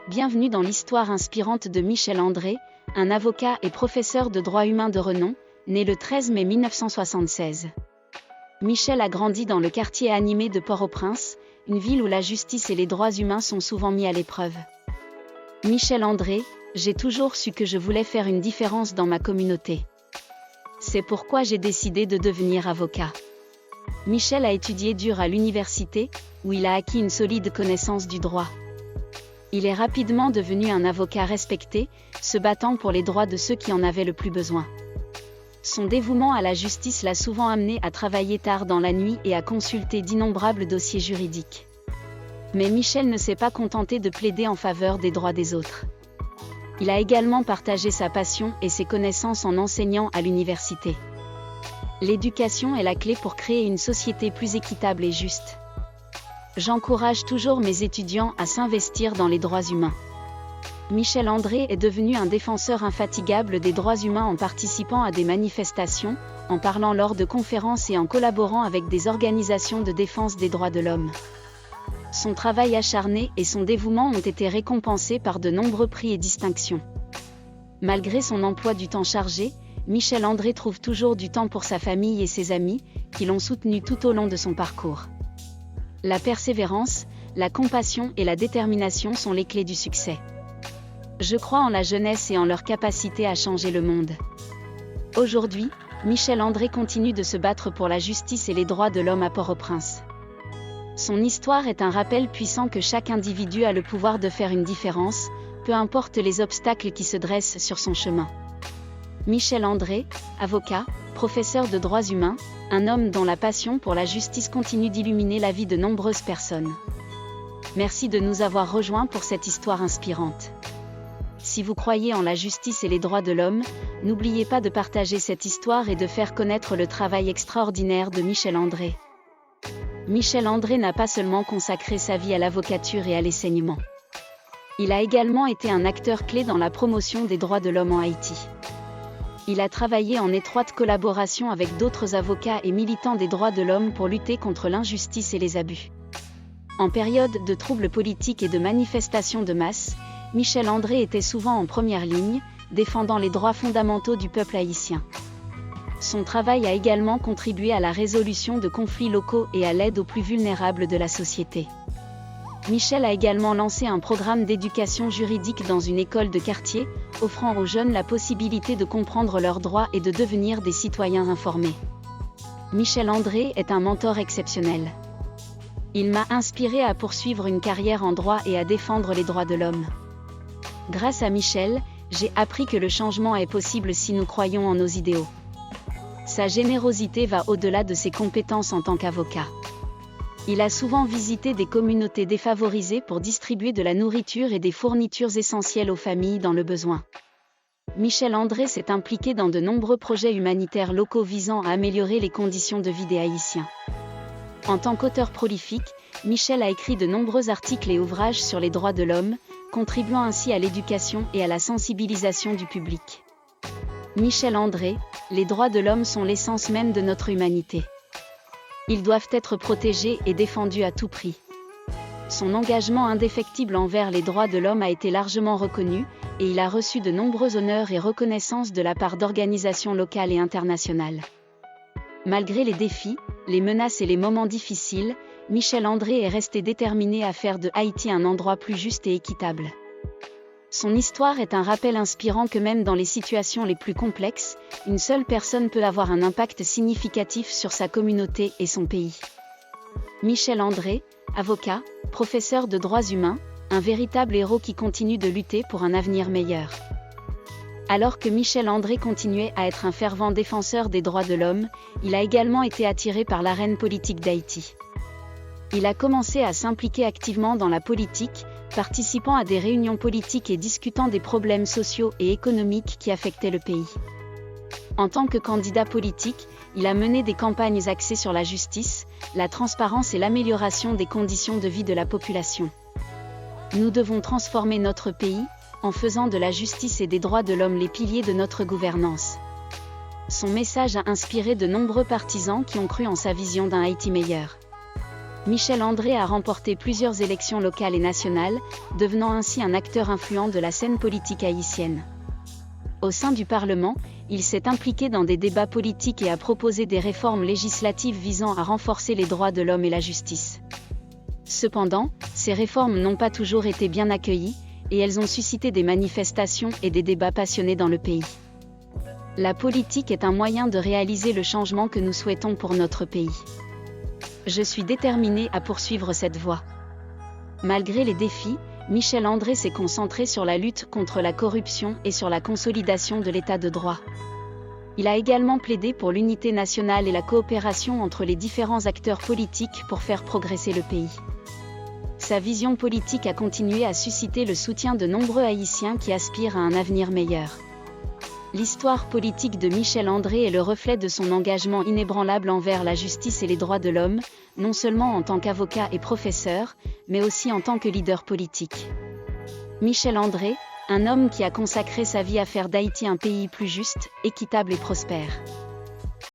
Bienvenue dans l'histoire inspirante de Michel André, un avocat et professeur de droit humain de renom, né le 13 mai 1976. Michel a grandi dans le quartier animé de Port-au-Prince, une ville où la justice et les droits humains sont souvent mis à l'épreuve. Michel André, j'ai toujours su que je voulais faire une différence dans ma communauté. C'est pourquoi j'ai décidé de devenir avocat. Michel a étudié dur à l'université, où il a acquis une solide connaissance du droit. Il est rapidement devenu un avocat respecté, se battant pour les droits de ceux qui en avaient le plus besoin. Son dévouement à la justice l'a souvent amené à travailler tard dans la nuit et à consulter d'innombrables dossiers juridiques. Mais Michel ne s'est pas contenté de plaider en faveur des droits des autres. Il a également partagé sa passion et ses connaissances en enseignant à l'université. L'éducation est la clé pour créer une société plus équitable et juste. J'encourage toujours mes étudiants à s'investir dans les droits humains. Michel André est devenu un défenseur infatigable des droits humains en participant à des manifestations, en parlant lors de conférences et en collaborant avec des organisations de défense des droits de l'homme. Son travail acharné et son dévouement ont été récompensés par de nombreux prix et distinctions. Malgré son emploi du temps chargé, Michel André trouve toujours du temps pour sa famille et ses amis, qui l'ont soutenu tout au long de son parcours. La persévérance, la compassion et la détermination sont les clés du succès. Je crois en la jeunesse et en leur capacité à changer le monde. Aujourd'hui, Michel André continue de se battre pour la justice et les droits de l'homme à Port-au-Prince. Son histoire est un rappel puissant que chaque individu a le pouvoir de faire une différence, peu importe les obstacles qui se dressent sur son chemin. Michel André, avocat, professeur de droits humains, un homme dont la passion pour la justice continue d'illuminer la vie de nombreuses personnes. Merci de nous avoir rejoints pour cette histoire inspirante. Si vous croyez en la justice et les droits de l'homme, n'oubliez pas de partager cette histoire et de faire connaître le travail extraordinaire de Michel André. Michel André n'a pas seulement consacré sa vie à l'avocature et à l'enseignement. Il a également été un acteur clé dans la promotion des droits de l'homme en Haïti. Il a travaillé en étroite collaboration avec d'autres avocats et militants des droits de l'homme pour lutter contre l'injustice et les abus. En période de troubles politiques et de manifestations de masse, Michel André était souvent en première ligne, défendant les droits fondamentaux du peuple haïtien. Son travail a également contribué à la résolution de conflits locaux et à l'aide aux plus vulnérables de la société. Michel a également lancé un programme d'éducation juridique dans une école de quartier, offrant aux jeunes la possibilité de comprendre leurs droits et de devenir des citoyens informés. Michel André est un mentor exceptionnel. Il m'a inspiré à poursuivre une carrière en droit et à défendre les droits de l'homme. Grâce à Michel, j'ai appris que le changement est possible si nous croyons en nos idéaux. Sa générosité va au-delà de ses compétences en tant qu'avocat. Il a souvent visité des communautés défavorisées pour distribuer de la nourriture et des fournitures essentielles aux familles dans le besoin. Michel André s'est impliqué dans de nombreux projets humanitaires locaux visant à améliorer les conditions de vie des Haïtiens. En tant qu'auteur prolifique, Michel a écrit de nombreux articles et ouvrages sur les droits de l'homme, contribuant ainsi à l'éducation et à la sensibilisation du public. Michel André, les droits de l'homme sont l'essence même de notre humanité. Ils doivent être protégés et défendus à tout prix. Son engagement indéfectible envers les droits de l'homme a été largement reconnu, et il a reçu de nombreux honneurs et reconnaissances de la part d'organisations locales et internationales. Malgré les défis, les menaces et les moments difficiles, Michel André est resté déterminé à faire de Haïti un endroit plus juste et équitable. Son histoire est un rappel inspirant que même dans les situations les plus complexes, une seule personne peut avoir un impact significatif sur sa communauté et son pays. Michel André, avocat, professeur de droits humains, un véritable héros qui continue de lutter pour un avenir meilleur. Alors que Michel André continuait à être un fervent défenseur des droits de l'homme, il a également été attiré par l'arène politique d'Haïti. Il a commencé à s'impliquer activement dans la politique, participant à des réunions politiques et discutant des problèmes sociaux et économiques qui affectaient le pays. En tant que candidat politique, il a mené des campagnes axées sur la justice, la transparence et l'amélioration des conditions de vie de la population. Nous devons transformer notre pays, en faisant de la justice et des droits de l'homme les piliers de notre gouvernance. Son message a inspiré de nombreux partisans qui ont cru en sa vision d'un Haïti meilleur. Michel André a remporté plusieurs élections locales et nationales, devenant ainsi un acteur influent de la scène politique haïtienne. Au sein du Parlement, il s'est impliqué dans des débats politiques et a proposé des réformes législatives visant à renforcer les droits de l'homme et la justice. Cependant, ces réformes n'ont pas toujours été bien accueillies, et elles ont suscité des manifestations et des débats passionnés dans le pays. La politique est un moyen de réaliser le changement que nous souhaitons pour notre pays. Je suis déterminé à poursuivre cette voie. Malgré les défis, Michel André s'est concentré sur la lutte contre la corruption et sur la consolidation de l'état de droit. Il a également plaidé pour l'unité nationale et la coopération entre les différents acteurs politiques pour faire progresser le pays. Sa vision politique a continué à susciter le soutien de nombreux Haïtiens qui aspirent à un avenir meilleur. L'histoire politique de Michel André est le reflet de son engagement inébranlable envers la justice et les droits de l'homme, non seulement en tant qu'avocat et professeur, mais aussi en tant que leader politique. Michel André, un homme qui a consacré sa vie à faire d'Haïti un pays plus juste, équitable et prospère.